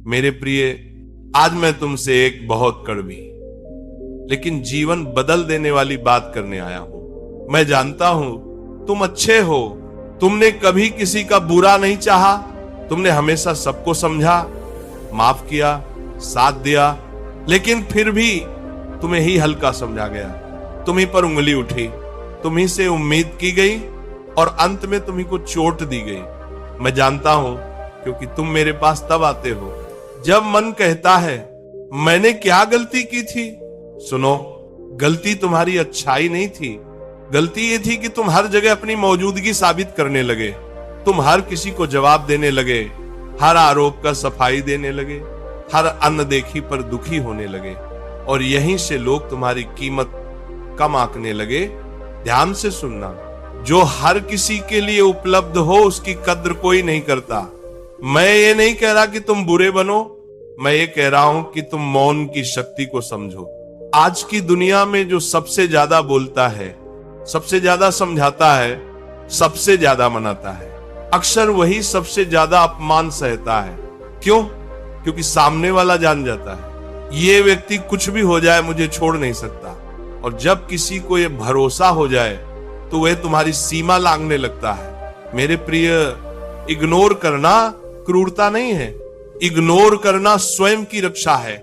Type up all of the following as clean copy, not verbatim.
मेरे प्रिय, आज मैं तुमसे एक बहुत कड़वी लेकिन जीवन बदल देने वाली बात करने आया हूं। मैं जानता हूं तुम अच्छे हो, तुमने कभी किसी का बुरा नहीं चाहा, तुमने हमेशा सबको समझा, माफ किया, साथ दिया, लेकिन फिर भी तुम्हें ही हल्का समझा गया, तुम्ही पर उंगली उठी, तुम्ही से उम्मीद की गई और अंत में तुम्ही को चोट दी गई। मैं जानता हूं क्योंकि तुम मेरे पास तब आते हो जब मन कहता है मैंने क्या गलती की थी। सुनो, गलती तुम्हारी अच्छाई नहीं थी, गलती ये थी कि तुम हर जगह अपनी मौजूदगी साबित करने लगे, तुम हर किसी को जवाब देने लगे, हर आरोप का सफाई देने लगे, हर अनदेखी पर दुखी होने लगे और यहीं से लोग तुम्हारी कीमत कम आंकने लगे। ध्यान से सुनना, जो हर किसी के लिए उपलब्ध हो उसकी कद्र कोई नहीं करता। मैं ये नहीं कह रहा कि तुम बुरे बनो, मैं ये कह रहा हूं कि तुम मौन की शक्ति को समझो। आज की दुनिया में जो सबसे ज्यादा बोलता है, सबसे ज्यादा समझाता है, सबसे ज्यादा मनाता है, अक्सर वही सबसे ज्यादा अपमान सहता है। क्यों? क्योंकि सामने वाला जान जाता है ये व्यक्ति कुछ भी हो जाए मुझे छोड़ नहीं सकता, और जब किसी को ये भरोसा हो जाए तो वह तुम्हारी सीमा लांघने लगता है। मेरे प्रिय, इग्नोर करना क्रूरता नहीं है, इग्नोर करना स्वयं की रक्षा है।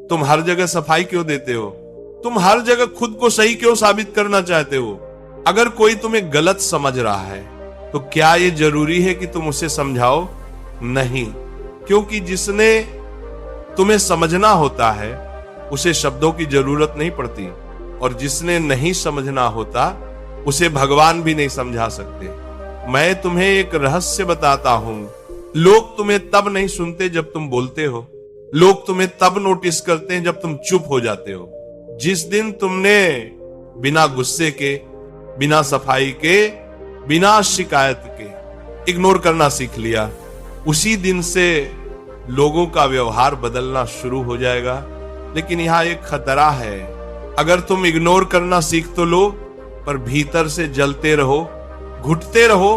तुम हर जगह सफाई क्यों देते हो? तुम हर जगह खुद को सही क्यों साबित करना चाहते हो? अगर कोई तुम्हें गलत समझ रहा है तो क्या यह जरूरी है कि तुम उसे समझाओ? नहीं, क्योंकि जिसने तुम्हें समझना होता है उसे शब्दों की जरूरत नहीं पड़ती, और जिसने नहीं समझना होता उसे भगवान भी नहीं समझा सकते। मैं तुम्हें एक रहस्य बताता हूं, लोग तुम्हें तब नहीं सुनते जब तुम बोलते हो, लोग तुम्हें तब नोटिस करते हैं जब तुम चुप हो जाते हो। जिस दिन तुमने बिना गुस्से के, बिना सफाई के, बिना शिकायत के इग्नोर करना सीख लिया, उसी दिन से लोगों का व्यवहार बदलना शुरू हो जाएगा। लेकिन यहां एक खतरा है, अगर तुम इग्नोर करना सीख तो लो, पर भीतर से जलते रहो, घुटते रहो,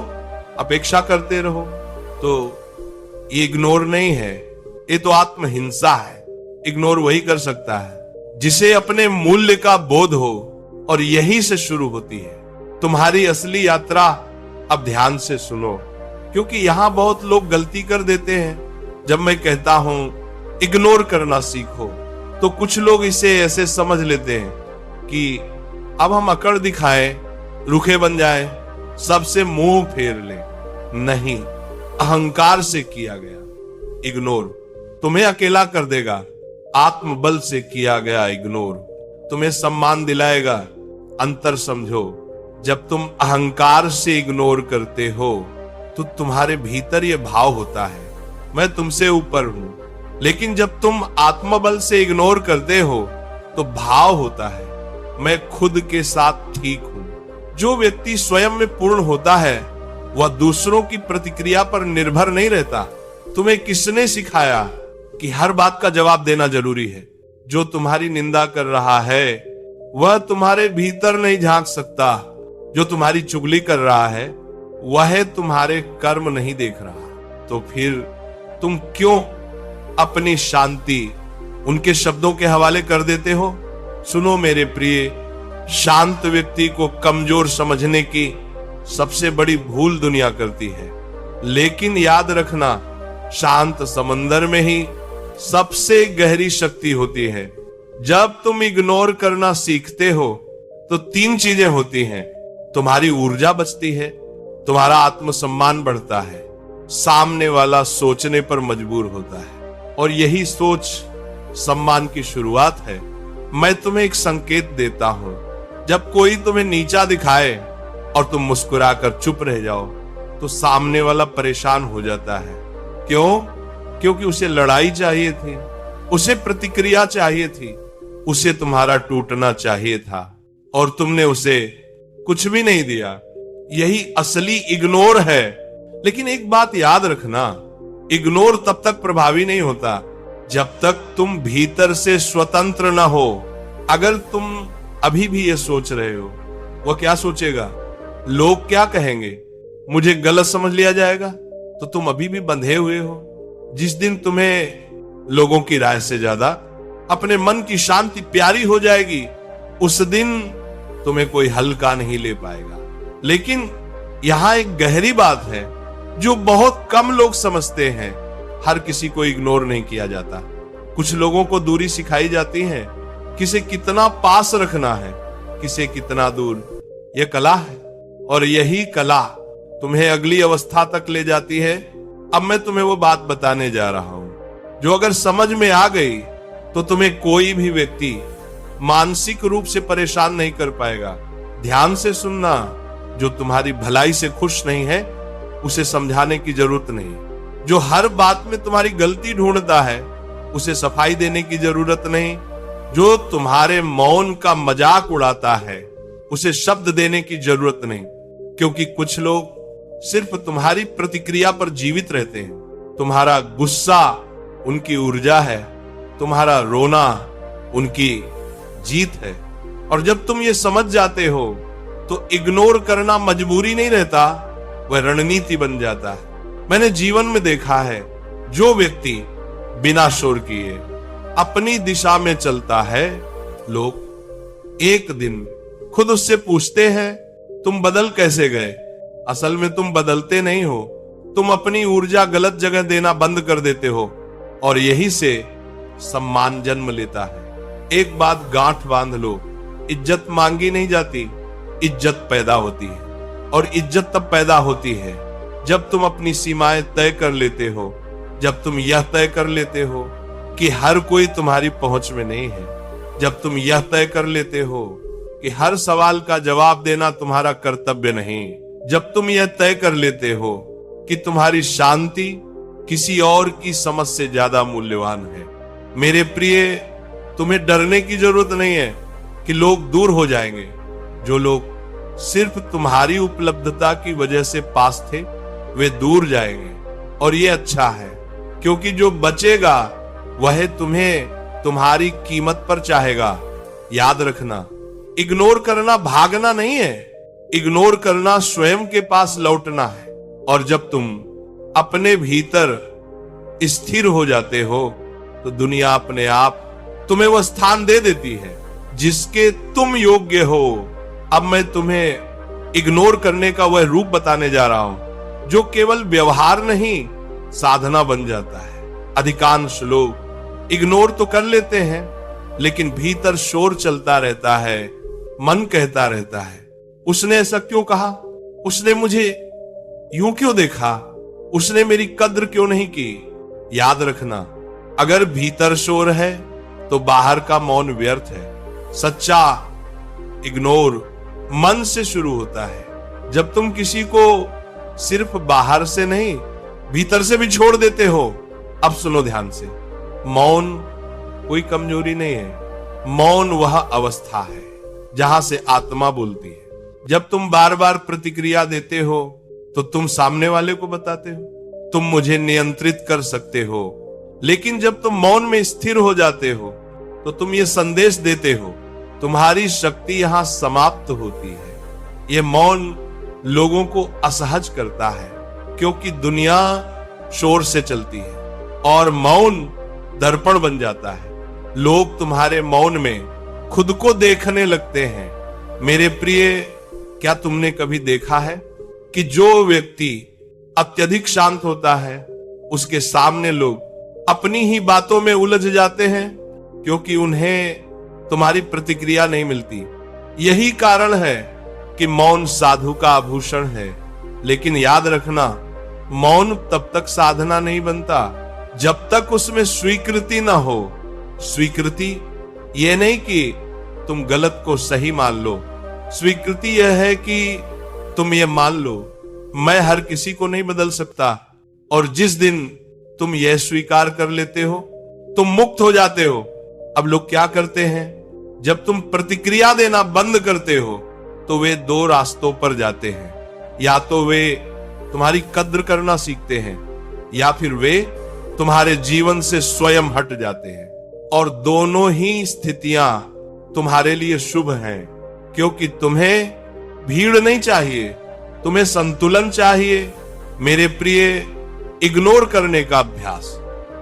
अपेक्षा करते रहो, तो ये इग्नोर नहीं है, ये तो आत्महिंसा है। इग्नोर वही कर सकता है जिसे अपने मूल्य का बोध हो, और यहीं से शुरू होती है तुम्हारी असली यात्रा। अब ध्यान से सुनो, क्योंकि यहां बहुत लोग गलती कर देते हैं। जब मैं कहता हूं इग्नोर करना सीखो, तो कुछ लोग इसे ऐसे समझ लेते हैं कि अब हम अकड़ दिखाएं, रुखे बन जाएं, सबसे मुंह फेर लें। नहीं, अहंकार से किया गया इग्नोर तुम्हें अकेला कर देगा, आत्मबल से किया गया इग्नोर तुम्हें सम्मान दिलाएगा। अंतर समझो, जब तुम अहंकार से इग्नोर करते हो तो तुम्हारे भीतर यह भाव होता है मैं तुमसे ऊपर हूं, लेकिन जब तुम आत्मबल से इग्नोर करते हो तो भाव होता है मैं खुद के साथ ठीक हूं। जो व्यक्ति स्वयं में पूर्ण होता है वह दूसरों की प्रतिक्रिया पर निर्भर नहीं रहता। तुम्हें किसने सिखाया कि हर बात का जवाब देना जरूरी है? जो तुम्हारी निंदा कर रहा है वह तुम्हारे भीतर नहीं झांक सकता, जो तुम्हारी चुगली कर रहा है वह तुम्हारे कर्म नहीं देख रहा। तो फिर तुम क्यों अपनी शांति उनके शब्दों के हवाले कर देते हो? सुनो मेरे प्रिय, शांत व्यक्ति को कमजोर समझने की सबसे बड़ी भूल दुनिया करती है, लेकिन याद रखना शांत समंदर में ही सबसे गहरी शक्ति होती है। जब तुम इग्नोर करना सीखते हो तो तीन चीजें होती हैं, तुम्हारी ऊर्जा बचती है, तुम्हारा आत्मसम्मान बढ़ता है, सामने वाला सोचने पर मजबूर होता है, और यही सोच सम्मान की शुरुआत है। मैं तुम्हें एक संकेत देता हूं, जब कोई तुम्हें नीचा दिखाए और तुम मुस्कुराकर चुप रह जाओ तो सामने वाला परेशान हो जाता है। क्यों? क्योंकि उसे लड़ाई चाहिए थी, उसे प्रतिक्रिया चाहिए थी, उसे तुम्हारा टूटना चाहिए था, और तुमने उसे कुछ भी नहीं दिया। यही असली इग्नोर है। लेकिन एक बात याद रखना, इग्नोर तब तक प्रभावी नहीं होता जब तक तुम भीतर से स्वतंत्र न हो। अगर तुम अभी भी ये सोच रहे हो वह क्या सोचेगा, लोग क्या कहेंगे, मुझे गलत समझ लिया जाएगा, तो तुम अभी भी बंधे हुए हो। जिस दिन तुम्हें लोगों की राय से ज्यादा अपने मन की शांति प्यारी हो जाएगी। उस दिन तुम्हें कोई हल्का नहीं ले पाएगा। लेकिन यहां एक गहरी बात है जो बहुत कम लोग समझते हैं। हर किसी को इग्नोर नहीं किया जाता। कुछ लोगों को दूरी सिखाई जाती है, किसे कितना पास रखना है, किसे कितना दूर। यह कला है और यही कला तुम्हें अगली अवस्था तक ले जाती है। अब मैं तुम्हें वो बात बताने जा रहा हूं जो अगर समझ में आ गई तो तुम्हें कोई भी व्यक्ति मानसिक रूप से परेशान नहीं कर पाएगा। ध्यान से सुनना, जो तुम्हारी भलाई से खुश नहीं है उसे समझाने की जरूरत नहीं। जो हर बात में तुम्हारी गलती ढूंढता है उसे सफाई देने की जरूरत नहीं। जो तुम्हारे मौन का मजाक उड़ाता है उसे शब्द देने की जरूरत नहीं। क्योंकि कुछ लोग सिर्फ तुम्हारी प्रतिक्रिया पर जीवित रहते हैं। तुम्हारा गुस्सा उनकी ऊर्जा है, तुम्हारा रोना उनकी जीत है। और जब तुम ये समझ जाते हो तो इग्नोर करना मजबूरी नहीं रहता, वह रणनीति बन जाता है। मैंने जीवन में देखा है, जो व्यक्ति बिना शोर किए अपनी दिशा में चलता है, लोग एक दिन खुद उससे पूछते हैं, तुम बदल कैसे गए? असल में तुम बदलते नहीं हो, तुम अपनी ऊर्जा गलत जगह देना बंद कर देते हो और यही से सम्मान जन्म लेता है। एक बात गांठ बांध लो, इज्जत मांगी नहीं जाती, इज्जत पैदा होती है। और इज्जत तब पैदा होती है जब तुम अपनी सीमाएं तय कर लेते हो, जब तुम यह तय कर लेते हो कि हर कोई तुम्हारी पहुंच में नहीं है, जब तुम यह तय कर लेते हो कि हर सवाल का जवाब देना तुम्हारा कर्तव्य नहीं, जब तुम यह तय कर लेते हो कि तुम्हारी शांति किसी और की समझ से ज्यादा मूल्यवान है। मेरे प्रिय, तुम्हें डरने की जरूरत नहीं है कि लोग दूर हो जाएंगे। जो लोग सिर्फ तुम्हारी उपलब्धता की वजह से पास थे, वे दूर जाएंगे और ये अच्छा है, क्योंकि जो बचेगा वह तुम्हें तुम्हारी कीमत पर चाहेगा। याद रखना, इग्नोर करना भागना नहीं है, इग्नोर करना स्वयं के पास लौटना है। और जब तुम अपने भीतर स्थिर हो जाते हो तो दुनिया अपने आप तुम्हें वह स्थान दे देती है जिसके तुम योग्य हो। अब मैं तुम्हें इग्नोर करने का वह रूप बताने जा रहा हूं जो केवल व्यवहार नहीं, साधना बन जाता है। अधिकांश लोग इग्नोर तो कर लेते हैं, लेकिन भीतर शोर चलता रहता है, मन कहता रहता है, उसने ऐसा क्यों कहा, उसने मुझे यूं क्यों देखा, उसने मेरी कद्र क्यों नहीं की। याद रखना, अगर भीतर शोर है तो बाहर का मौन व्यर्थ है। सच्चा इग्नोर मन से शुरू होता है। जब तुम किसी को सिर्फ बाहर से नहीं, भीतर से भी छोड़ देते हो। अब सुनो ध्यान से, मौन कोई कमजोरी नहीं है, मौन वह अवस्था है जहां से आत्मा बोलती है। जब तुम बार बार प्रतिक्रिया देते हो तो तुम सामने वाले को बताते हो तुम मुझे नियंत्रित कर सकते हो, लेकिन जब तुम मौन में स्थिर हो जाते हो तो तुम ये संदेश देते हो तुम्हारी शक्ति यहां समाप्त होती है। यह मौन लोगों को असहज करता है, क्योंकि दुनिया शोर से चलती है और मौन दर्पण बन जाता है। लोग तुम्हारे मौन में खुद को देखने लगते हैं। मेरे प्रिय, क्या तुमने कभी देखा है कि जो व्यक्ति अत्यधिक शांत होता है उसके सामने लोग अपनी ही बातों में उलझ जाते हैं, क्योंकि उन्हें तुम्हारी प्रतिक्रिया नहीं मिलती। यही कारण है कि मौन साधु का आभूषण है। लेकिन याद रखना, मौन तब तक साधना नहीं बनता जब तक उसमें स्वीकृति ना हो। स्वीकृति यह नहीं कि तुम गलत को सही मान लो, स्वीकृति यह है कि तुम ये मान लो, मैं हर किसी को नहीं बदल सकता। और जिस दिन तुम यह स्वीकार कर लेते हो, तुम मुक्त हो जाते हो। अब लोग क्या करते हैं, जब तुम प्रतिक्रिया देना बंद करते हो तो वे दो रास्तों पर जाते हैं। या तो वे तुम्हारी कद्र करना सीखते हैं, या फिर वे तुम्हारे जीवन से स्वयं हट जाते हैं। और दोनों ही स्थितियां तुम्हारे लिए शुभ हैं, क्योंकि तुम्हें भीड़ नहीं चाहिए, तुम्हें संतुलन चाहिए। मेरे प्रिय, इग्नोर करने का अभ्यास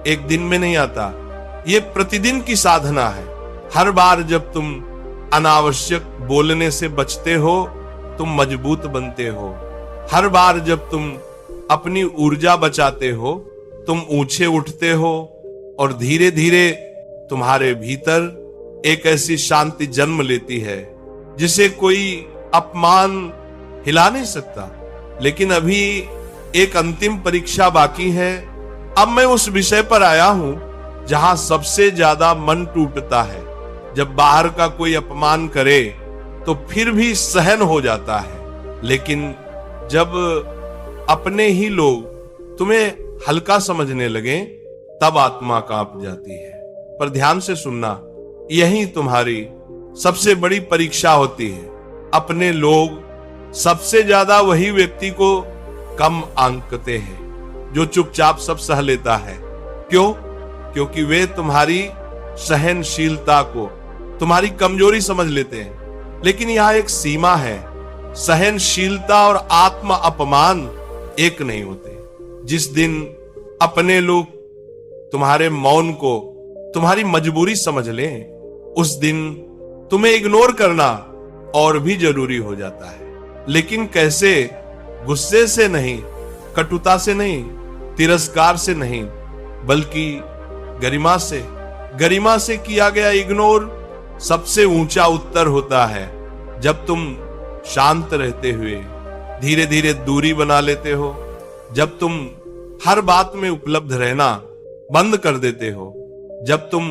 एक दिन में नहीं आता, ये प्रतिदिन की साधना है। हर बार जब तुम अनावश्यक बोलने से बचते हो, तुम मजबूत बनते हो। हर बार जब तुम अपनी ऊर्जा बचाते हो, तुम ऊंचे उठते हो और धीरे धीरे तुम्हारे भीतर एक ऐसी शांति जन्म लेती है जिसे कोई अपमान हिला नहीं सकता। लेकिन अभी एक अंतिम परीक्षा बाकी है। अब मैं उस विषय पर आया हूं जहां सबसे ज्यादा मन टूटता है। जब बाहर का कोई अपमान करे तो फिर भी सहन हो जाता है, लेकिन जब अपने ही लोग तुम्हें हल्का समझने लगे तब आत्मा कांप जाती है। पर ध्यान से सुनना, यही तुम्हारी सबसे बड़ी परीक्षा होती है। अपने लोग सबसे ज्यादा वही व्यक्ति को कम आंकते हैं जो चुपचाप सब सह लेता है। क्यों? क्योंकि वे तुम्हारी सहनशीलता को तुम्हारी कमजोरी समझ लेते हैं। लेकिन यहां एक सीमा है, सहनशीलता और आत्म अपमान एक नहीं होते। जिस दिन अपने लोग तुम्हारे मौन को तुम्हारी मजबूरी समझ लें, उस दिन तुम्हें इग्नोर करना और भी जरूरी हो जाता है। लेकिन कैसे? गुस्से से नहीं, कटुता से नहीं, तिरस्कार से नहीं, बल्कि गरिमा से। गरिमा से किया गया इग्नोर सबसे ऊंचा उत्तर होता है। जब तुम शांत रहते हुए धीरे धीरे दूरी बना लेते हो, जब तुम हर बात में उपलब्ध रहना बंद कर देते हो, जब तुम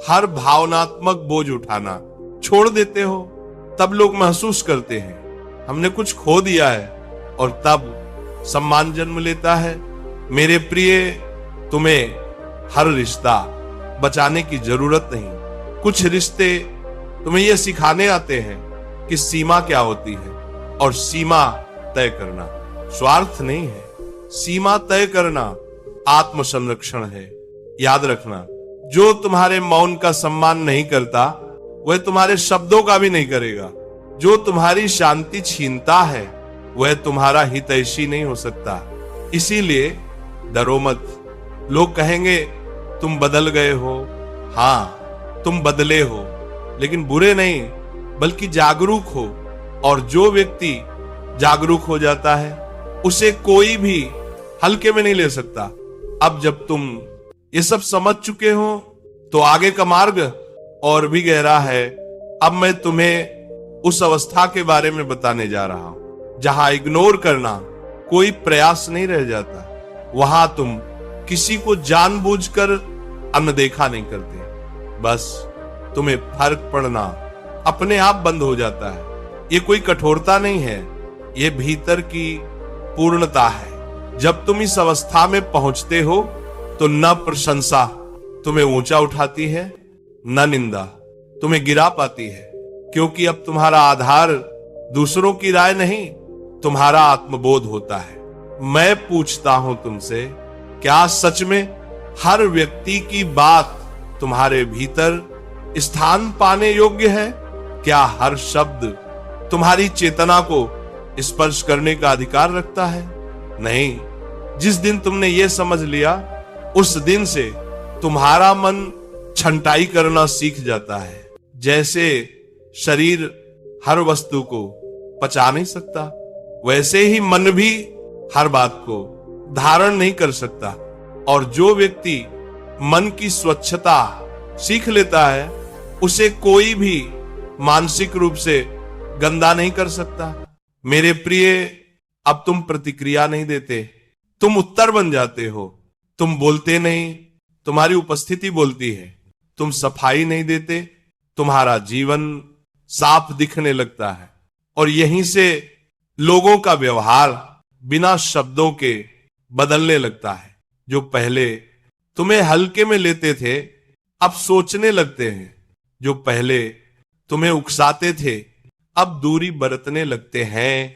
हर भावनात्मक बोझ उठाना छोड़ देते हो, तब लोग महसूस करते हैं हमने कुछ खो दिया है, और तब सम्मान जन्म लेता है। मेरे प्रिय, तुम्हें हर रिश्ता बचाने की जरूरत नहीं। कुछ रिश्ते तुम्हें यह सिखाने आते हैं कि सीमा क्या होती है, और सीमा तय करना स्वार्थ नहीं है। सीमा तय करना आत्म संरक्षण है। याद रखना, जो तुम्हारे मौन का सम्मान नहीं करता वह तुम्हारे शब्दों का भी नहीं करेगा। जो तुम्हारी शांति छीनता है वह तुम्हारा हितैषी नहीं हो सकता। इसीलिए डरो मत। लोग कहेंगे तुम बदल गए हो। हाँ, तुम बदले हो, लेकिन बुरे नहीं बल्कि जागरूक हो। और जो व्यक्ति जागरूक हो जाता है उसे कोई भी हल्के में नहीं ले सकता। अब जब तुम ये सब समझ चुके हो तो आगे का मार्ग और भी गहरा है। अब मैं तुम्हें उस अवस्था के बारे में बताने जा रहा हूं जहां इग्नोर करना कोई प्रयास नहीं रह जाता। वहां तुम किसी को जानबूझकर अनदेखा नहीं करते, बस तुम्हें फर्क पड़ना अपने आप बंद हो जाता है। ये कोई कठोरता नहीं है, ये भीतर की पूर्णता है। जब तुम इस अवस्था में पहुंचते हो तो न प्रशंसा तुम्हें ऊंचा उठाती है, न निंदा तुम्हें गिरा पाती है, क्योंकि अब तुम्हारा आधार दूसरों की राय नहीं, तुम्हारा आत्मबोध होता है। मैं पूछता हूं तुमसे, क्या सच में हर व्यक्ति की बात तुम्हारे भीतर स्थान पाने योग्य है? क्या हर शब्द तुम्हारी चेतना को स्पर्श करने का अधिकार रखता है? नहीं। जिस दिन तुमने ये समझ लिया, उस दिन से तुम्हारा मन छंटाई करना सीख जाता है। जैसे शरीर हर वस्तु को पचा नहीं सकता, वैसे ही मन भी हर बात को धारण नहीं कर सकता। और जो व्यक्ति मन की स्वच्छता सीख लेता है उसे कोई भी मानसिक रूप से गंदा नहीं कर सकता। मेरे प्रिय, अब तुम प्रतिक्रिया नहीं देते, तुम उत्तर बन जाते हो। तुम बोलते नहीं, तुम्हारी उपस्थिति बोलती है। तुम सफाई नहीं देते, तुम्हारा जीवन साफ दिखने लगता है। और यहीं से लोगों का व्यवहार बिना शब्दों के बदलने लगता है। जो पहले तुम्हें हल्के में लेते थे अब सोचने लगते हैं। जो पहले तुम्हें उकसाते थे अब दूरी बरतने लगते हैं।